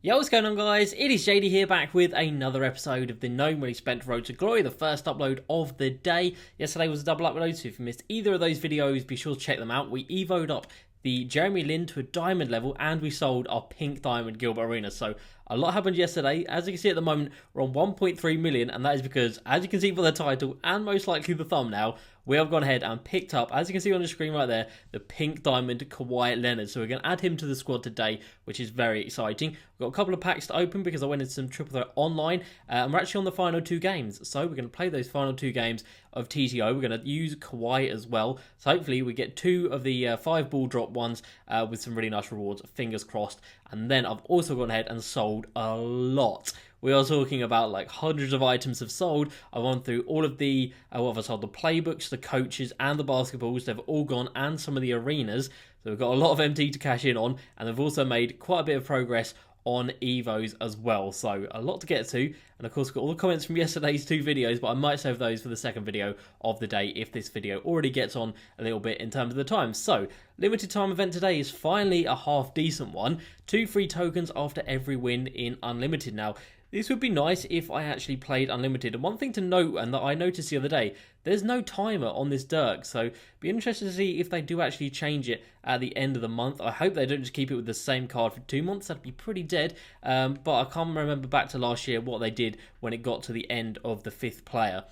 Yo, what's going on, guys? It is JD here, back with another episode of the No Money Spent Road to Glory, the first upload of the day. Yesterday was a double upload, so if you missed either of those videos, be sure to check them out. We evoed up the Jeremy Lin to a diamond level, and we sold our pink diamond Gilbert Arena. So a lot happened yesterday. As you can see at the moment, we're on 1.3 million, and that is because, as you can see by the title and most likely the thumbnail, we have gone ahead and picked up, as you can see on the screen right there, the pink diamond Kawhi Leonard. So we're going to add him to the squad today, which is very exciting. We've got a couple of packs to open because I went into some triple threat online, and we're actually on the final two games. So we're going to play those final two games of TTO. We're going to use Kawhi as well. So hopefully we get two of the 5 ball drop ones with some really nice rewards. Fingers crossed. And then I've also gone ahead and sold a lot. We are talking about like hundreds of items have sold. I've gone through all of the, what have I sold? The playbooks, the coaches, and the basketballs. They've all gone, and some of the arenas. So we've got a lot of MT to cash in on, and they've also made quite a bit of progress on Evos as well. So a lot to get to. And of course, we've got all the comments from yesterday's 2 videos, but I might save those for the second video of the day if this video already gets on a little bit in terms of the time. So, limited time event today is finally a half decent one. 2 free tokens after every win in Unlimited. Now, this would be nice if I actually played Unlimited. And one thing to note, and that I noticed the other day, there's no timer on this Dirk. So be interested to see if they do actually change it at the end of the month. I hope they don't just keep it with the same card for 2 months. That'd be pretty dead. But I can't remember back to last year what they did when it got to the end of the 5th player.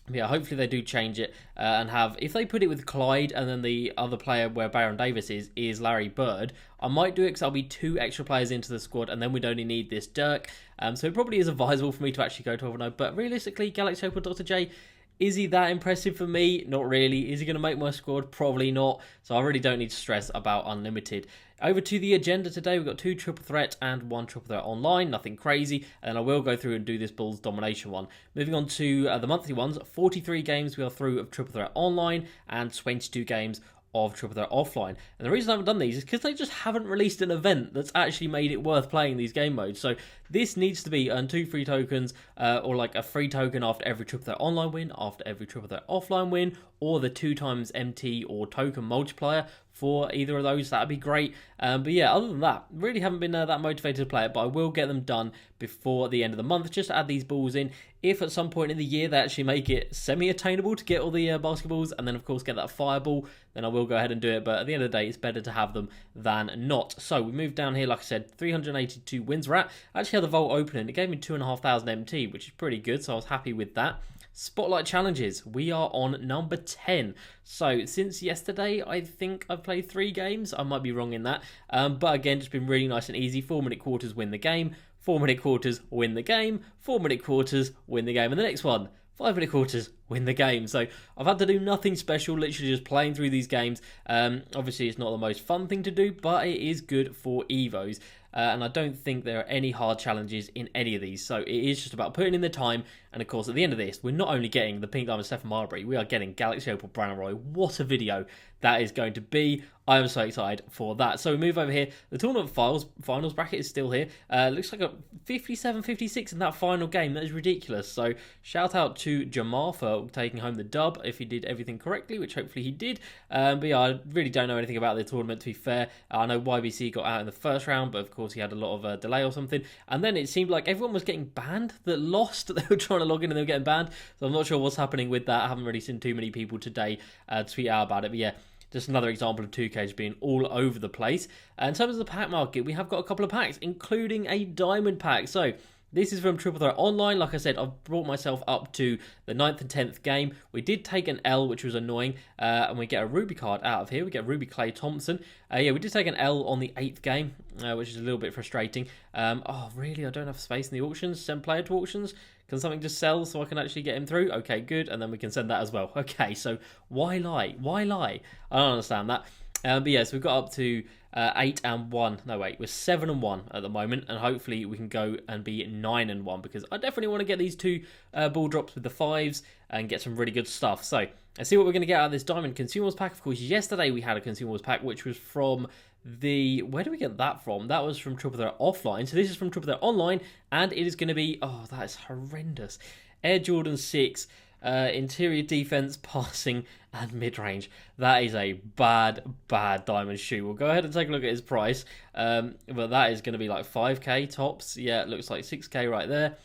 Yeah, hopefully they do change it and have, if they put it with Clyde and then the other player where Baron Davis is Larry Bird, I might do it because I'll be 2 extra players into the squad and then we'd only need this Dirk. So it probably is advisable for me to actually go to 12-0, but realistically, Galaxy Opal Dr. J, is he that impressive for me? Not really. Is he going to make my squad? Probably not. So I really don't need to stress about Unlimited. Over to the agenda today, we've got 2 triple threat and 1 triple threat online, nothing crazy, and I will go through and do this Bulls domination one. Moving on to the monthly ones, 43 games we are through of triple threat online and 22 games of triple threat offline. And the reason I haven't done these is because they just haven't released an event that's actually made it worth playing these game modes. So this needs to be earn 2 free tokens, or like a free token after every triple threat online win, after every triple threat offline win, or the 2 times MT or token multiplier for either of those. That'd be great. But yeah, other than that, really haven't been that motivated to play it, but I will get them done before the end of the month. Just add these balls in. If at some point in the year they actually make it semi-attainable to get all the basketballs, and then of course get that fireball, then I will go ahead and do it. But at the end of the day, it's better to have them than not. So we move down here, like I said, 382 wins we're at. I actually had the vault opening. It gave me 2,500 MT, which is pretty good, so I was happy with that. Spotlight challenges, we are on number 10. So since yesterday, I think I've played 3 games. I might be wrong in that, but again, just been really nice and easy. 4-minute quarters win the game, 4-minute quarters win the game, 4-minute quarters win the game, and the next one, 5-minute quarters win the game. So I've had to do nothing special, literally just playing through these games. Obviously it's not the most fun thing to do, but it is good for Evos. And I don't think there are any hard challenges in any of these. So it is just about putting in the time. And of course, at the end of this, we're not only getting the Pink Diamond Stephen Marbury, we are getting Galaxy Opal Brandon Roy. What a video that is going to be. I am so excited for that. So we move over here. The tournament finals bracket is still here. Looks like a 57-56 in that final game. That is ridiculous. So shout out to Jamar for taking home the dub if he did everything correctly, which hopefully he did. But yeah, I really don't know anything about the tournament, to be fair. I know YBC got out in the first round, but of course he had a lot of delay or something. And then it seemed like everyone was getting banned that lost. They were trying to log in and they were getting banned. So I'm not sure what's happening with that. I haven't really seen too many people today tweet out about it. But yeah, just another example of 2K being all over the place. In terms of the pack market, we have got a couple of packs, including a diamond pack. So this is from Triple Threat Online. Like I said, I've brought myself up to the 9th and 10th game. We did take an L, which was annoying, and we get a Ruby card out of here. We get Ruby Clay Thompson. Yeah, we did take an L on the 8th game, which is a little bit frustrating. Oh, really? I don't have space in the auctions? Send player to auctions? Can something just sell so I can actually get him through? Okay, good. And then we can send that as well. Okay, so why lie? Why lie? I don't understand that. But yeah, so we've got up to 8-1. No, wait, we're 7-1 at the moment, and hopefully we can go and be 9-1 because I definitely want to get these 2 ball drops with the 5s and get some really good stuff. So let's see what we're going to get out of this Diamond Consumables pack. Of course, yesterday we had a Consumables pack, which was from the... Where do we get that from? That was from Triple Threat Offline. So this is from Triple Threat Online, and it is going to be... Oh, that is horrendous. Air Jordan 6... interior defense, passing, and mid-range. That is a bad diamond shoe. We'll go ahead and take a look at his price. But that is going to be like 5k tops. Yeah, it looks like 6k right there.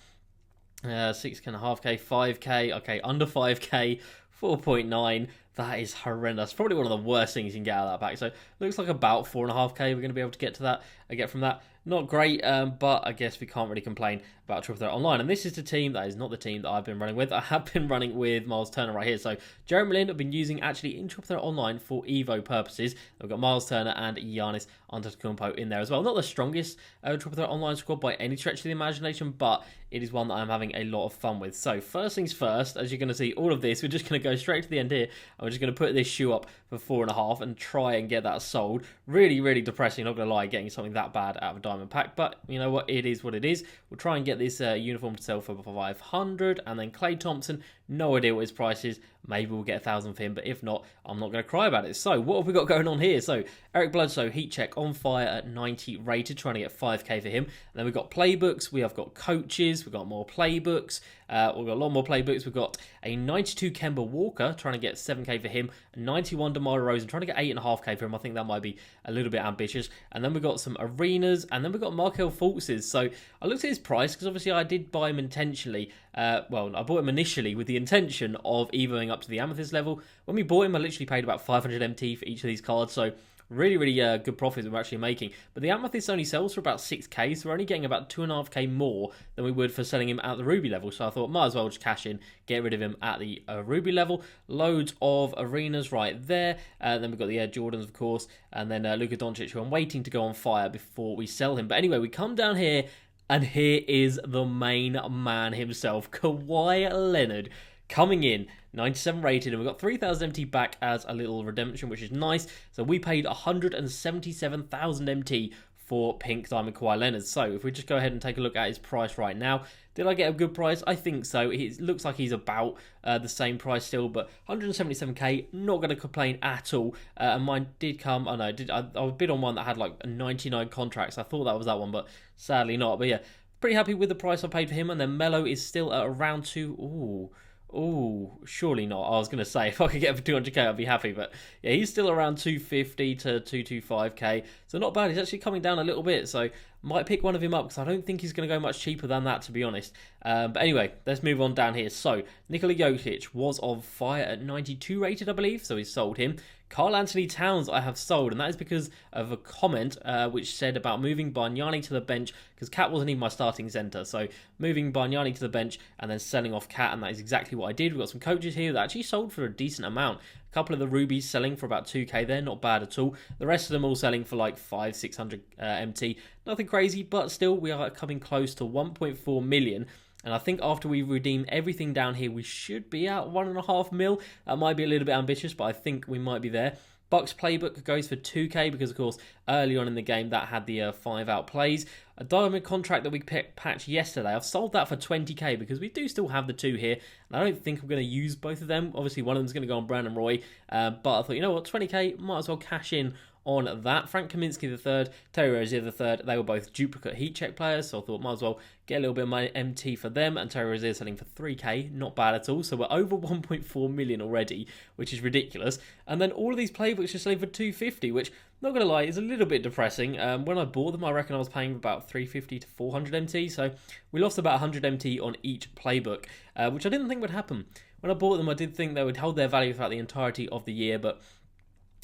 6.5k, 5k. Okay, under 5k, 4.9. That is horrendous. Probably one of the worst things you can get out of that pack. So looks like about 4.5k we're going to be able to get to that. Get from that. Not great, but I guess we can't really complain about Triple Threat Online. And this is the team that is not the team that I've been running with. I have been running with Miles Turner right here. So Jeremy Lin I've been using actually in Triple Threat Online for Evo purposes. I've got Miles Turner and Giannis Antetokounmpo in there as well. Not the strongest Triple Threat Online squad by any stretch of the imagination, but it is one that I'm having a lot of fun with. So first things first, as you're going to see all of this, we're just going to go straight to the end here. I'm just going to put this shoe up for 4.5 and try and get that sold. Really depressing, not going to lie, getting something that bad out of a diamond pack, but you know what, it is what it is. We'll try and get this uniform to sell for 500, and then Klay Thompson, no idea what his price is. Maybe we'll get 1,000 for him, but if not, I'm not going to cry about it. So what have we got going on here? So Eric Bledsoe, heat check, on fire at 90 rated, trying to get 5k for him. And then we've got playbooks, we have got coaches, we've got more playbooks, we've got a lot more playbooks. We've got a 92 Kemba Walker, trying to get 7k for him, 91 DeMar DeRozan, trying to get 8.5k for him. I think that might be a little bit ambitious. And then we've got some arenas, and then we've got Markelle Fultz's. So I looked at his price, because obviously I did buy him intentionally. Well, I bought him initially with the intention of evoing up to the Amethyst level. When we bought him, I literally paid about 500 MT for each of these cards, so really good profits we're actually making. But the Amethyst only sells for about 6k, so we're only getting about 2.5k more than we would for selling him at the Ruby level. So I thought, might as well just cash in, get rid of him at the Ruby level. Loads of arenas right there. Then we've got the Air Jordans, of course, and then Luka Doncic, who I'm waiting to go on fire before we sell him. But anyway, we come down here, and here is the main man himself, Kawhi Leonard, coming in, 97 rated, and we've got 3,000 MT back as a little redemption, which is nice. So we paid 177,000 MT for Pink Diamond Kawhi Leonard. So if we just go ahead and take a look at his price right now, did I get a good price? I think so. It looks like he's about the same price still, but 177k, not going to complain at all. And mine did come, I bid on one that had like 99 contracts. I thought that was that one, but sadly not. But yeah, pretty happy with the price I paid for him. And then Melo is still at around 2. Ooh, surely not. I was going to say, if I could get him for 200k, I'd be happy. But yeah, he's still around 250 to 225k. So not bad. He's actually coming down a little bit. So might pick one of him up, because I don't think he's going to go much cheaper than that, to be honest. But anyway, let's move on down here. So Nikola Jokic was on fire at 92 rated, I believe. So we sold him. Karl Anthony Towns I have sold, and that is because of a comment which said about moving Bargnani to the bench, because Cat wasn't even my starting centre. So moving Bargnani to the bench and then selling off Cat, and that is exactly what I did. We've got some coaches here that actually sold for a decent amount. A couple of the rubies selling for about 2k there, not bad at all. The rest of them all selling for like 500-600 MT. Nothing crazy, but still we are coming close to 1.4 million. And I think after we redeem everything down here, we should be at 1.5 mil. That might be a little bit ambitious, but I think we might be there. Bucks playbook goes for 2k, because of course early on in the game that had the 5 out plays. A diamond contract that we patched yesterday, I've sold that for 20k, because we do still have the 2 here, and I don't think I'm going to use both of them. Obviously one of them's going to go on Brandon Roy, but I thought, you know what, 20k, might as well cash in on that. Frank Kaminsky III, Terry Rozier III, they were both duplicate heat check players, so I thought might as well get a little bit of my MT for them. And Terry Rozier selling for 3k, not bad at all. So we're over 1.4 million already, which is ridiculous. And then all of these playbooks are selling for 250, which, not gonna lie, is a little bit depressing. When I bought them, I reckon I was paying about 350 to 400 MT, so we lost about 100 MT on each playbook, which I didn't think would happen. When I bought them, I did think they would hold their value throughout the entirety of the year, but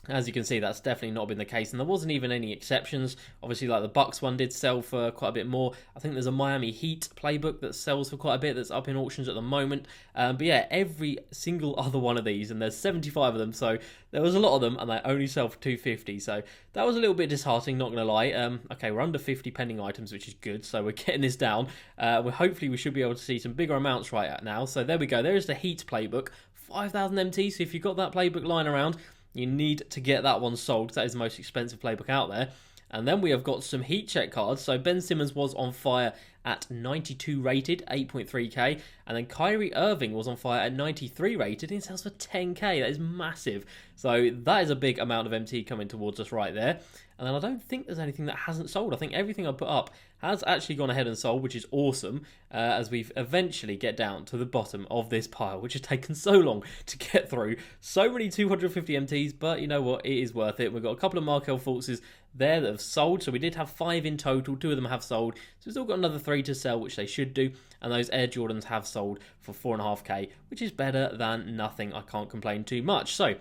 as you can see, that's definitely not been the case, and there wasn't even any exceptions. Obviously, like the Bucks one did sell for quite a bit more. I think there's a Miami Heat playbook that sells for quite a bit that's up in auctions at the moment. But yeah, every single other one of these, and there's 75 of them, so there was a lot of them, and they only sell for 250. So that was a little bit disheartening, not going to lie. Okay, we're under 50 pending items, which is good, so we're getting this down. Hopefully, we should be able to see some bigger amounts right now. So there we go. There is the Heat playbook, 5,000 MT. So if you've got that playbook lying around, you need to get that one sold, because that is the most expensive playbook out there. And then we have got some heat check cards. So Ben Simmons was on fire at 92 rated, 8.3k. And then Kyrie Irving was on fire at 93 rated, and it sells for 10k. That is massive. So that is a big amount of MT coming towards us right there. And then I don't think there's anything that hasn't sold. I think everything I put up has actually gone ahead and sold, which is awesome, as we've eventually get down to the bottom of this pile, which has taken so long to get through. So many 250 MTs, but you know what? It is worth it. We've got a couple of Markel Fultzes there that have sold, so we did have 5 in total. 2 of them have sold, so we've still got another 3 to sell, which they should do, and those Air Jordans have sold for 4.5k, which is better than nothing. I can't complain too much. So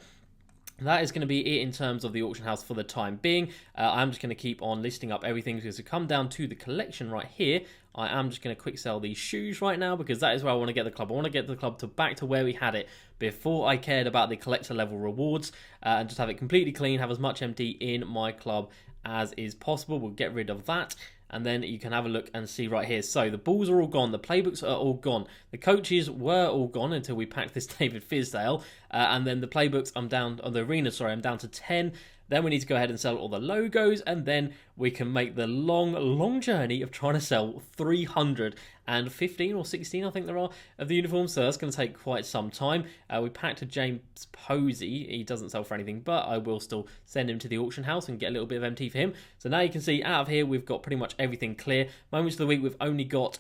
that is going to be it in terms of the auction house for the time being. I'm just going to keep on listing up everything, because we come down to the collection right here. I am just going to quick sell these shoes right now, because that is where I want to get the club. I want to get the club back to where we had it before I cared about the collector level rewards, and just have it completely clean, have as much MT in my club as is possible. We'll get rid of that. And then you can have a look and see right here. So the balls are all gone. The playbooks are all gone. The coaches were all gone until we packed this David Fizdale. And then the playbooks, I'm down on the arena, sorry, I'm down to 10. Then we need to go ahead and sell all the logos, and then we can make the long journey of trying to sell 315 or 16, I think there are, of the uniforms. So that's going to take quite some time. We packed a James Posey. He doesn't sell for anything, but I will still send him to the auction house and get a little bit of MT for him. So now you can see out of here, we've got pretty much everything clear. Moments of the week, we've only got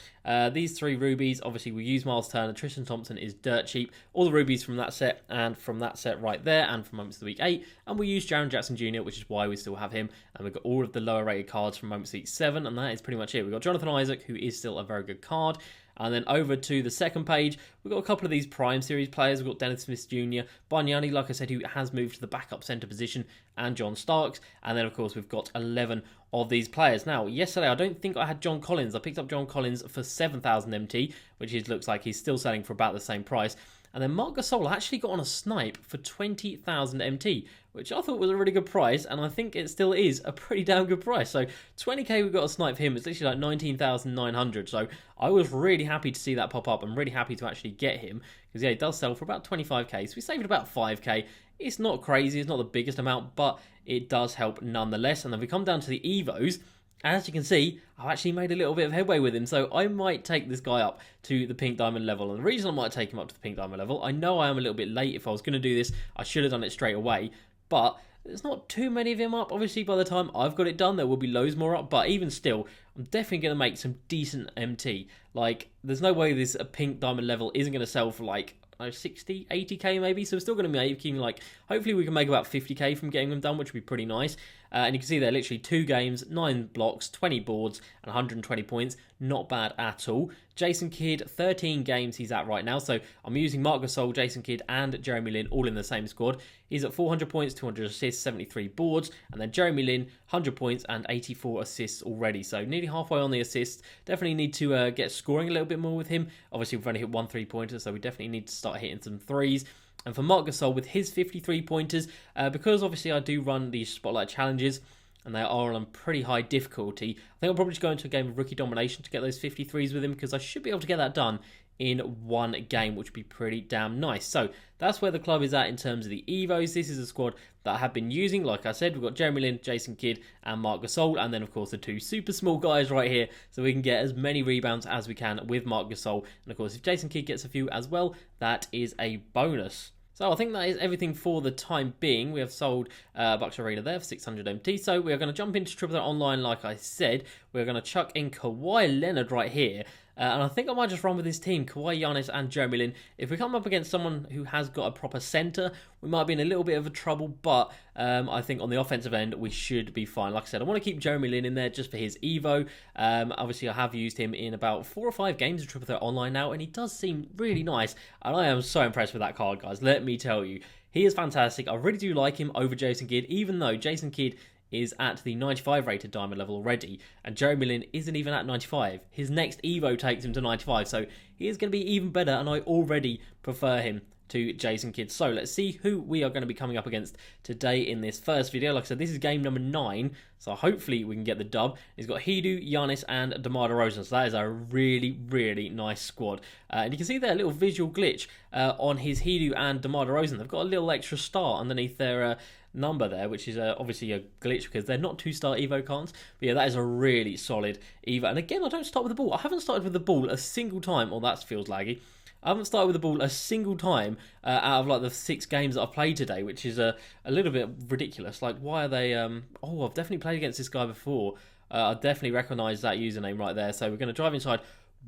these 3 rubies. Obviously, we use Miles Turner. Tristan Thompson is dirt cheap. All the rubies from that set and from that set right there, and from Moments of the Week 8. And we use Jaren Jackson Jr., which is why we still have him. And we've got all of the lower rated cards from Moments of the Week 7, and that is pretty much it. We've got Jonathan Isaac, who is still a very good card. And then over to the second page, we've got a couple of these Prime Series players. We've got Dennis Smith Jr., Bargnani, like I said, who has moved to the backup centre position, and John Starks. And then, of course, we've got 11 of these players. Now, yesterday, I don't think I had John Collins. I picked up John Collins for 7,000 MT, which looks like he's still selling for about the same price. And then Marc Gasol actually got on a snipe for 20,000 MT, which I thought was a really good price, and I think it still is a pretty damn good price. So 20k we got a snipe for him. It's literally like 19,900. So I was really happy to see that pop up. I'm really happy to actually get him, because yeah, it does sell for about 25k. So we saved about 5k. It's not crazy. It's not the biggest amount, but it does help nonetheless. And then we come down to the Evos. As you can see, I've actually made a little bit of headway with him, so I might take this guy up to the pink diamond level. And the reason I might take him up to the pink diamond level, I know I am a little bit late. If I was going to do this, I should have done it straight away, but there's not too many of him up. Obviously, by the time I've got it done, there will be loads more up, but even still, I'm definitely going to make some decent MT. Like, there's no way this pink diamond level isn't going to sell for like 60, 80k maybe, so we're still going to be making like, hopefully we can make about 50k from getting them done, which would be pretty nice. And you can see there, literally 2 games, 9 blocks, 20 boards, and 120 points. Not bad at all. Jason Kidd, 13 games he's at right now. So I'm using Marc Gasol, Jason Kidd, and Jeremy Lin all in the same squad. He's at 400 points, 200 assists, 73 boards. And then Jeremy Lin, 100 points and 84 assists already. So nearly halfway on the assists. Definitely need to get scoring a little bit more with him. Obviously, we've only hit 1 3-pointer, so we definitely need to start hitting some threes. And for Marc Gasol with his 53 pointers, because obviously I do run these spotlight challenges, and they are on pretty high difficulty, I think I'll probably just go into a game of rookie domination to get those 53s with him, because I should be able to get that done in 1 game, which would be pretty damn nice. So that's where the club is at in terms of the Evos. This is a squad that I have been using. Like I said, we've got Jeremy Lin, Jason Kidd, and Marc Gasol, and then of course the 2 super small guys right here, so we can get as many rebounds as we can with Marc Gasol. And of course, if Jason Kidd gets a few as well, that is a bonus. So I think that is everything for the time being. We have sold Bucks Arena there for 600 MT. So we are going to jump into Triple Threat Online like I said. We're going to chuck in Kawhi Leonard right here. And I think I might just run with this team, Kawhi, Giannis, and Jeremy Lin. If we come up against someone who has got a proper centre, we might be in a little bit of a trouble, but I think on the offensive end, we should be fine. Like I said, I want to keep Jeremy Lin in there just for his Evo. Obviously, I have used him in about 4 or 5 games of Triple Threat Online now, and he does seem really nice. And I am so impressed with that card, guys. Let me tell you. He is fantastic. I really do like him over Jason Kidd, even though Jason Kidd is at the 95 rated diamond level already, and Jeremy Lin isn't even at 95. His next Evo takes him to 95, so he is going to be even better, and I already prefer him to Jason Kidd. So let's see who we are going to be coming up against today in this first video. Like I said, this is game number 9, so hopefully we can get the dub. He's got Hidu, Giannis, and DeMar DeRozan, so that is a really, really nice squad. And you can see there a little visual glitch on his Hidu and DeMar DeRozan. They've got a little extra star underneath their number there, which is obviously a glitch because they're not 2-star Evo cards. But yeah, that is a really solid Evo. And again, I don't start with the ball. I haven't started with the ball a single time. Oh, that feels laggy. I haven't started with the ball a single time out of like the 6 games that I've played today, which is a little bit ridiculous. Like, why are they... Oh, I've definitely played against this guy before. I definitely recognise that username right there. So we're going to drive inside.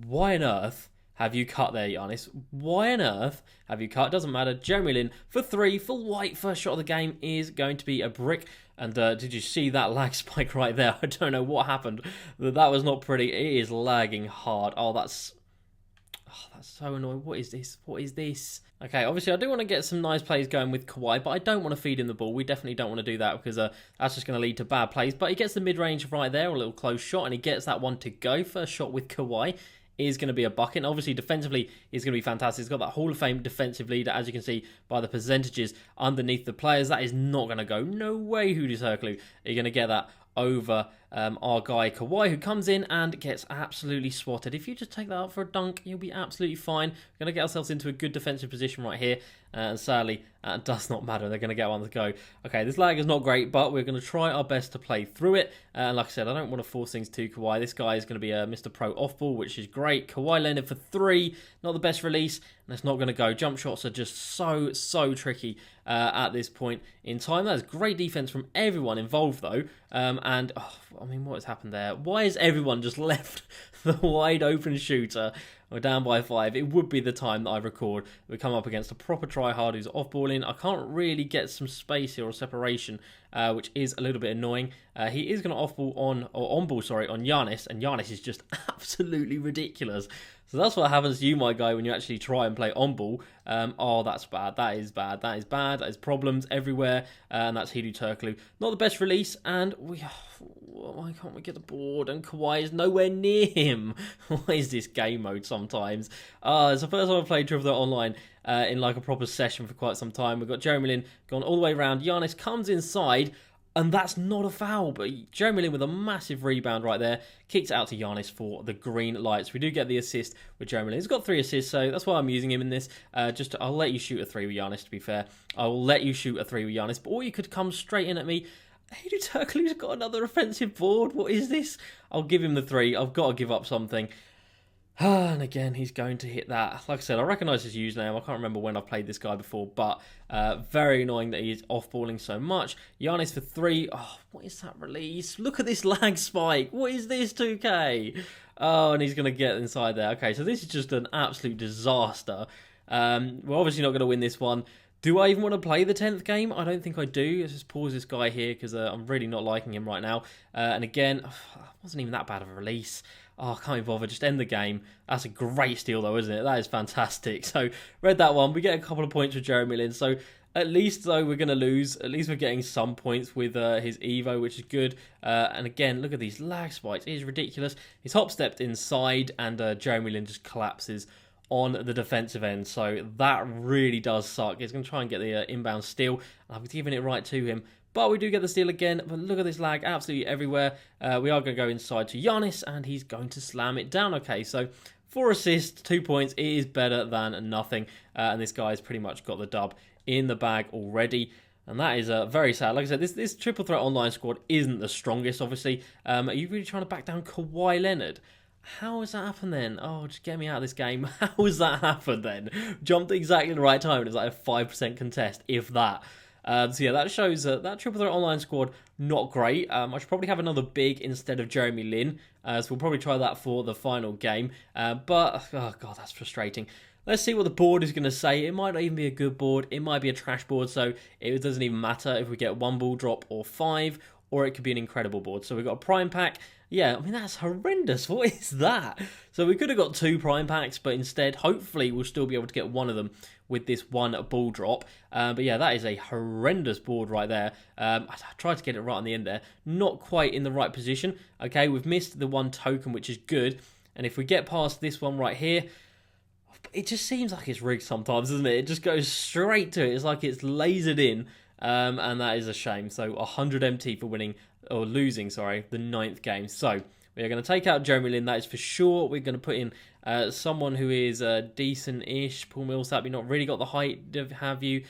Why on earth have you cut there, Giannis? Why on earth have you cut? Doesn't matter. Jeremy Lin for 3. Full white. First shot of the game is going to be a brick. And did you see that lag spike right there? I don't know what happened. That was not pretty. It is lagging hard. Oh, that's so annoying. What is this? What is this? Okay, obviously I do want to get some nice plays going with Kawhi, but I don't want to feed him the ball. We definitely don't want to do that because that's just going to lead to bad plays. But he gets the mid-range right there, a little close shot, and he gets that one to go. First shot with Kawhi is going to be a bucket. And obviously, defensively, he's going to be fantastic. He's got that Hall of Fame defensive leader, as you can see by the percentages underneath the players. That is not going to go. No way, JDCrossover. You're going to get that over our guy Kawhi, who comes in and gets absolutely swatted. If you just take that out for a dunk, you'll be absolutely fine. We're going to get ourselves into a good defensive position right here, and sadly, it does not matter. They're going to get one to go. Okay, this lag is not great, but we're going to try our best to play through it. And like I said, I don't want to force things to Kawhi. This guy is going to be a Mr. Pro off-ball, which is great. Kawhi Leonard for 3, not the best release, and it's not going to go. Jump shots are just so tricky at this point in time. That's great defense from everyone involved, though. And I mean, what has happened there? Why has everyone just left the wide open shooter? We're down by 5. It would be the time that I record. We come up against a proper tryhard who's off-balling. I can't really get some space here or separation, which is a little bit annoying. He is going to off-ball on-ball, on Giannis, and Giannis is just absolutely ridiculous. So that's what happens to you, my guy, when you actually try and play on-ball. Oh, that's bad. That is bad. That is bad. That is problems everywhere. And that's JDCrossover. Not the best release, and why can't we get the board? And Kawhi is nowhere near him. Why is this game mode sometimes? It's the first time I've played Triple Threat Online in like a proper session for quite some time. We've got Jeremy Lin gone all the way around. Giannis comes inside, and that's not a foul, but Jeremy Lin with a massive rebound right there. Kicks it out to Giannis for the green lights. We do get the assist with Jeremy Lin. He's got 3 assists, so that's why I'm using him in this. I'll let you shoot a 3 with Giannis, to be fair. I will let you shoot a 3 with Giannis, but or you could come straight in at me. JDCrossover's got another offensive board. What is this? I'll give him the 3. I've got to give up something. And again, he's going to hit that. Like I said, I recognise his username. I can't remember when I've played this guy before, but very annoying that he's off-balling so much. Giannis for 3. Oh, what is that release? Look at this lag spike. What is this, 2K? Oh, and he's going to get inside there. Okay, so this is just an absolute disaster. We're obviously not going to win this one. Do I even want to play the 10th game? I don't think I do. Let's just pause this guy here because I'm really not liking him right now. And again, it wasn't even that bad of a release. Oh, I can't be bothered. Just end the game. That's a great steal, though, isn't it? That is fantastic. So, read that one. We get a couple of points with Jeremy Lin. So, at least, though, we're going to lose. At least we're getting some points with his Evo, which is good. And again, look at these lag spikes. It is ridiculous. He's hop-stepped inside, and Jeremy Lin just collapses on the defensive end. So, that really does suck. He's going to try and get the inbound steal. I've given it right to him. But we do get the steal again. But look at this lag absolutely everywhere. We are going to go inside to Giannis, and he's going to slam it down. Okay, so 4 assists, 2 points. It is better than nothing. And this guy's pretty much got the dub in the bag already. And that is very sad. Like I said, this Triple Threat Online squad isn't the strongest, obviously. Are you really trying to back down Kawhi Leonard? How has that happened then? Oh, just get me out of this game. How has that happened then? Jumped exactly the right time. It was like a 5% contest, if that. So yeah, that shows that Triple Threat Online squad, not great. I should probably have another big instead of Jeremy Lin. So we'll probably try that for the final game. But, oh god, that's frustrating. Let's see what the board is going to say. It might not even be a good board. It might be a trash board. So it doesn't even matter if we get 1 ball drop or 5. Or it could be an incredible board. So we've got a prime pack. Yeah, I mean, that's horrendous. What is that? So we could have got 2 prime packs, but instead, hopefully, we'll still be able to get one of them with this 1 ball drop. But yeah, that is a horrendous board right there. I tried to get it right on the end there. Not quite in the right position. Okay, we've missed the 1 token, which is good. And if we get past this one right here, it just seems like it's rigged sometimes, doesn't it? It just goes straight to it. It's like it's lasered in. And that is a shame. So 100 MT for winning, or losing, sorry, the 9th game. So we are going to take out Jeremy Lin, that is for sure. We're going to put in someone who is decent-ish. Paul Millsap, you've not really got the height, have you?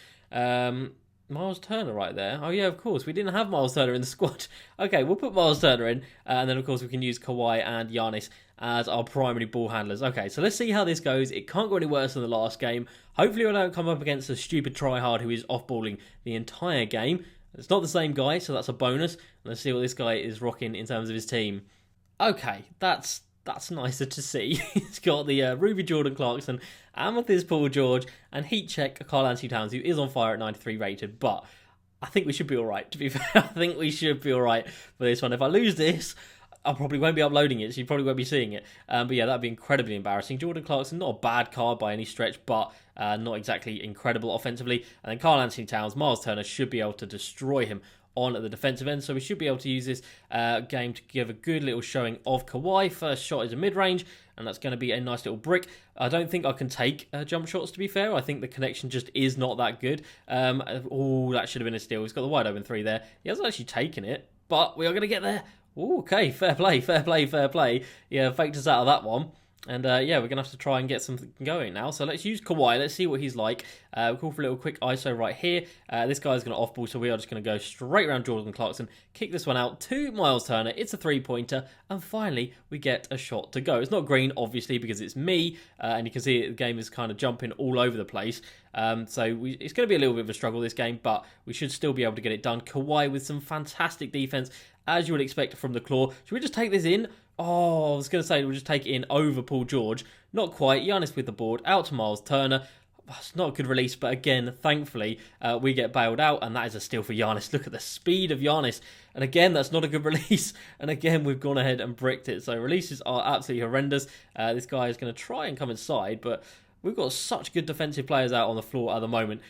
Miles Turner right there. Oh, yeah, of course. We didn't have Miles Turner in the squad. Okay, we'll put Miles Turner in. And then, of course, we can use Kawhi and Giannis as our primary ball handlers. Okay, so let's see how this goes. It can't go any worse than the last game. Hopefully, I don't come up against a stupid tryhard who is off-balling the entire game. It's not the same guy, so that's a bonus. Let's see what this guy is rocking in terms of his team. Okay, that's nicer to see. He's got the Ruby Jordan Clarkson, Amethyst Paul George, and Heat Check Karl-Anthony Towns, who is on fire at 93 rated, but I think we should be alright, to be fair. I think we should be alright for this one. If I lose this, I probably won't be uploading it, so you probably won't be seeing it. But yeah, that'd be incredibly embarrassing. Jordan Clarkson, not a bad card by any stretch, but not exactly incredible offensively. And then Karl-Anthony Towns, Miles Turner should be able to destroy him on the defensive end, so we should be able to use this game to give a good little showing of Kawhi. First shot is a mid-range, and that's going to be a nice little brick. I don't think I can take jump shots, to be fair. I think the connection just is not that good. Oh, that should have been a steal. He's got the wide open three there. He hasn't actually taken it, but we are going to get there. Ooh, okay, fair play, fair play, fair play. Yeah, faked us out of that one. And yeah, we're going to have to try and get something going now. So let's use Kawhi. Let's see what he's like. We'll call for a little quick ISO right here. This guy's going to off-ball, so we are just going to go straight around Jordan Clarkson. Kick this one out to Miles Turner. It's a three-pointer. And finally, we get a shot to go. It's not green, obviously, because it's me. And you can see the game is kind of jumping all over the place. So it's going to be a little bit of a struggle, this game. But we should still be able to get it done. Kawhi with some fantastic defense, as you would expect from the claw. Should we just take this in? Oh, I was going to say we'll just take it in over Paul George. Not quite. Giannis with the board. Out to Miles Turner. It's not a good release, but again, thankfully, we get bailed out, and that is a steal for Giannis. Look at the speed of Giannis. And again, that's not a good release. And again, we've gone ahead and bricked it. So releases are absolutely horrendous. This guy is going to try and come inside, but we've got such good defensive players out on the floor at the moment.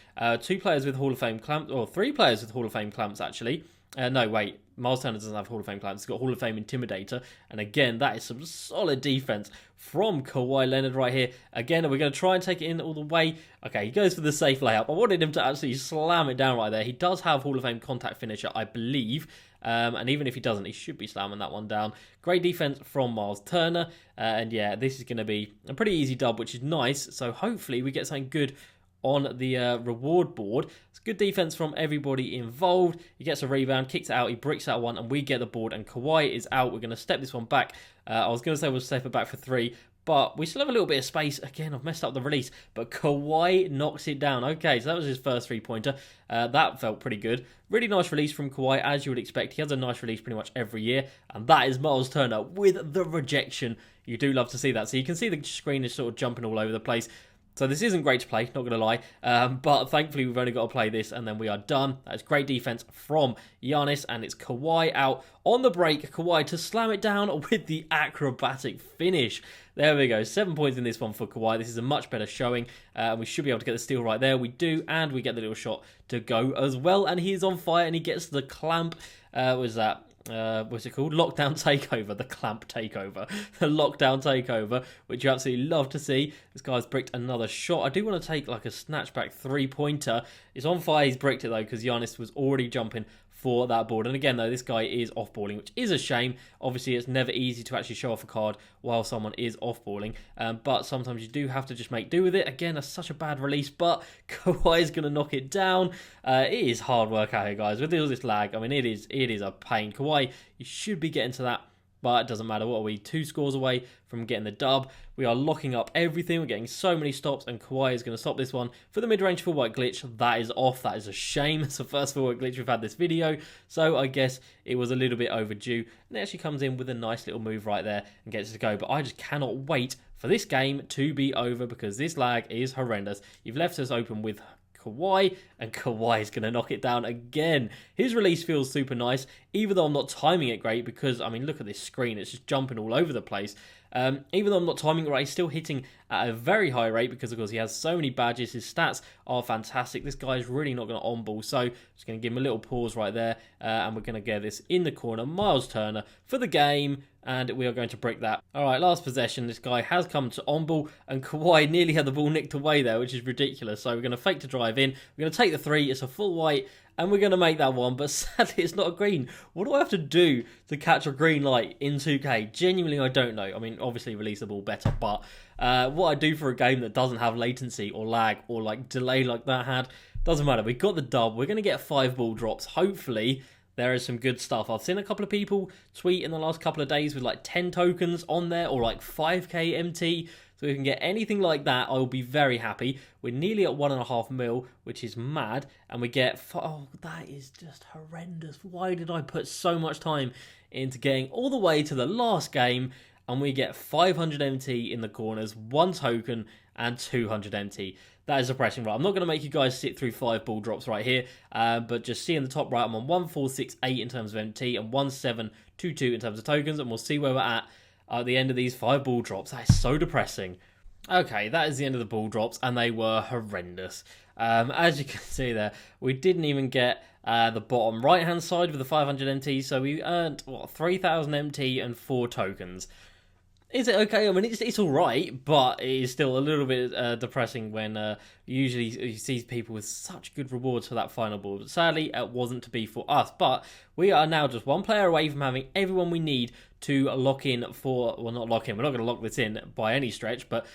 2 players with Hall of Fame clamps, or 3 players with Hall of Fame clamps, actually. No, wait. Miles Turner doesn't have Hall of Fame clamps. He's got Hall of Fame Intimidator. And again, that is some solid defense from Kawhi Leonard right here. Again, we're going to try and take it in all the way. Okay, he goes for the safe layup. I wanted him to absolutely slam it down right there. He does have Hall of Fame contact finisher, I believe. And even if he doesn't, he should be slamming that one down. Great defense from Miles Turner. And yeah, this is going to be a pretty easy dub, which is nice. So hopefully we get something good on the reward board. It's good defense from everybody involved. He gets a rebound, kicks it out, he bricks out one, and we get the board, and Kawhi is out. We're going to step this one back. I was going to say we'll step it back for 3, but we still have a little bit of space. Again, I've messed up the release, but Kawhi knocks it down. Okay, so that was his first three-pointer. That felt pretty good. Really nice release from Kawhi, as you would expect. He has a nice release pretty much every year, and that is Miles Turner with the rejection. You do love to see that. So you can see the screen is sort of jumping all over the place. So this isn't great to play, not going to lie, but thankfully we've only got to play this and then we are done. That's great defense from Giannis, and it's Kawhi out on the break. Kawhi to slam it down with the acrobatic finish. There we go, 7 points in this one for Kawhi. This is a much better showing, and we should be able to get the steal right there. We do, and we get the little shot to go as well, and he is on fire, and he gets the clamp. What was that? What's it called? Lockdown Takeover, the clamp takeover, the lockdown takeover, which you absolutely love to see. This guy's bricked another shot. I do want to take like a snatchback three-pointer. It's on fire. He's bricked it though because Giannis was already jumping for that board. And again though, this guy is off-balling, which is a shame. Obviously, it's never easy to actually show off a card while someone is off-balling, but sometimes you do have to just make do with it. Again, that's such a bad release, but Kawhi is going to knock it down. It is hard work out here, guys, with all this lag. I mean, it is a pain. Kawhi, you should be getting to that, but it doesn't matter. What are we? 2 scores away from getting the dub. We are locking up everything. We're getting so many stops, and Kawhi is going to stop this one for the mid-range full white glitch. That is off. That is a shame. It's the first full white glitch we've had this video, so I guess it was a little bit overdue. And it actually comes in with a nice little move right there and gets it to go. But I just cannot wait for this game to be over because this lag is horrendous. You've left us open with Kawhi, and Kawhi is going to knock it down again. His release feels super nice, even though I'm not timing it great because, I mean, look at this screen. It's just jumping all over the place. Even though I'm not timing it right, he's still hitting at a very high rate because, of course, he has so many badges. His stats are fantastic. This guy is really not going to on-ball, so just going to give him a little pause right there, and we're going to get this in the corner. Miles Turner for the game, and we are going to break that. All right, last possession. This guy has come to on-ball, and Kawhi nearly had the ball nicked away there, which is ridiculous. So we're going to fake to drive in. We're going to take the 3. It's a full white, and we're going to make that one, but sadly it's not a green. What do I have to do to catch a green light in 2K? Genuinely, I don't know. I mean, obviously release the ball better, but what I do for a game that doesn't have latency or lag or like delay like that had, doesn't matter. We got the dub. We're going to get 5 ball drops, hopefully. there is some good stuff. I've seen a couple of people tweet in the last couple of days with like 10 tokens on there or like 5k MT. So if we can get anything like that, I will be very happy. We're nearly at 1.5 mil, which is mad. And we get, oh, that is just horrendous. Why did I put so much time into getting all the way to the last game? And we get 500 MT in the corners, 1 token, and 200 MT. That is depressing, right? I'm not going to make you guys sit through 5 ball drops right here, but just see in the top right, I'm on 1468 in terms of MT and 1722 in terms of tokens, and we'll see where we're at the end of these 5 ball drops. That is so depressing. Okay, that is the end of the ball drops, and they were horrendous. As you can see there, we didn't even get the bottom right-hand side with the 500 MT, so we earned, 3,000 MT and 4 tokens. Is it okay? I mean, it's all right, but it is still a little bit depressing when usually you see people with such good rewards for that final ball. But sadly, it wasn't to be for us. But we are now just 1 player away from having everyone we need to lock in for, well, not lock in, we're not going to lock this in by any stretch, but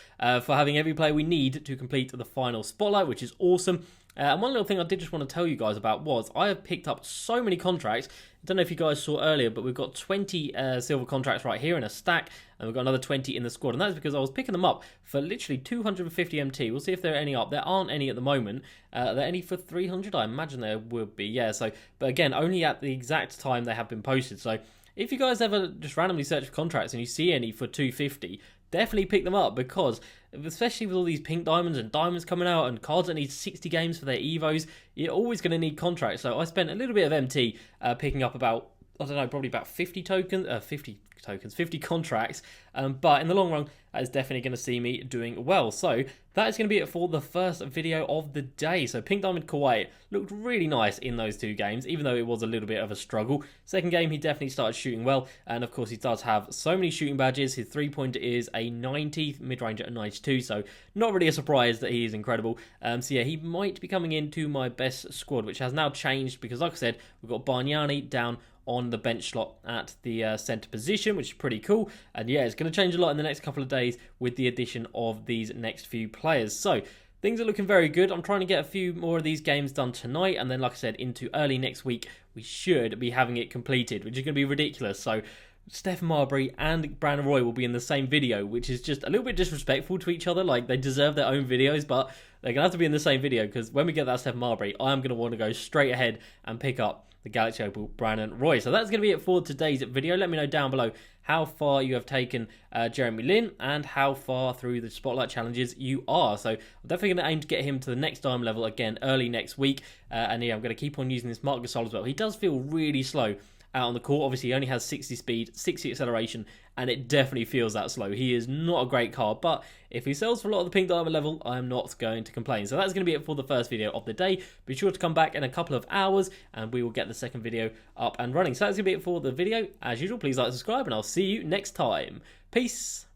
for having every player we need to complete the final spotlight, which is awesome. And one little thing I did just want to tell you guys about was I have picked up so many contracts. I don't know if you guys saw earlier, but we've got 20 silver contracts right here in a stack, and we've got another 20 in the squad. And that's because I was picking them up for literally 250 MT. We'll see if there are any up. There aren't any at the moment. Are there any for 300? I imagine there would be. Yeah, so, but again, only at the exact time they have been posted. So if you guys ever just randomly search for contracts and you see any for 250, definitely pick them up, because especially with all these pink diamonds and diamonds coming out and cards that need 60 games for their evos, you're always going to need contracts. So I spent a little bit of MT picking up about, I don't know, probably about 50 contracts, but in the long run, that is definitely going to see me doing well. So that is going to be it for the first video of the day. So Pink Diamond Kawhi looked really nice in those 2 games, even though it was a little bit of a struggle. Second game, he definitely started shooting well, and of course he does have so many shooting badges. His 3-pointer is a 90, mid-range at 92, so not really a surprise that he is incredible. So yeah, he might be coming into my best squad, which has now changed because, like I said, we've got Bargnani down on the bench slot at the centre position, which is pretty cool. And yeah, it's going to change a lot in the next couple of days with the addition of these next few players. So things are looking very good. I'm trying to get a few more of these games done tonight, and then, like I said, into early next week, we should be having it completed, which is going to be ridiculous. So Steph Marbury and Brandon Roy will be in the same video, which is just a little bit disrespectful to each other. Like, they deserve their own videos, but they're going to have to be in the same video, because when we get that Steph Marbury, I am going to want to go straight ahead and pick up the Galaxy Opal Brandon Roy. So that's going to be it for today's video. Let me know down below how far you have taken Jeremy Lin and how far through the Spotlight Challenges you are. So I'm definitely going to aim to get him to the next diamond level again early next week. And yeah, I'm going to keep on using this Marc Gasol as well. He does feel really slow out on the court. Obviously, he only has 60 speed, 60 acceleration, and it definitely feels that slow. He is not a great card, but if he sells for a lot of the pink diamond level, I'm not going to complain. So that's going to be it for the first video of the day. Be sure to come back in a couple of hours, and we will get the second video up and running. So that's going to be it for the video. As usual, please like, subscribe, and I'll see you next time. Peace.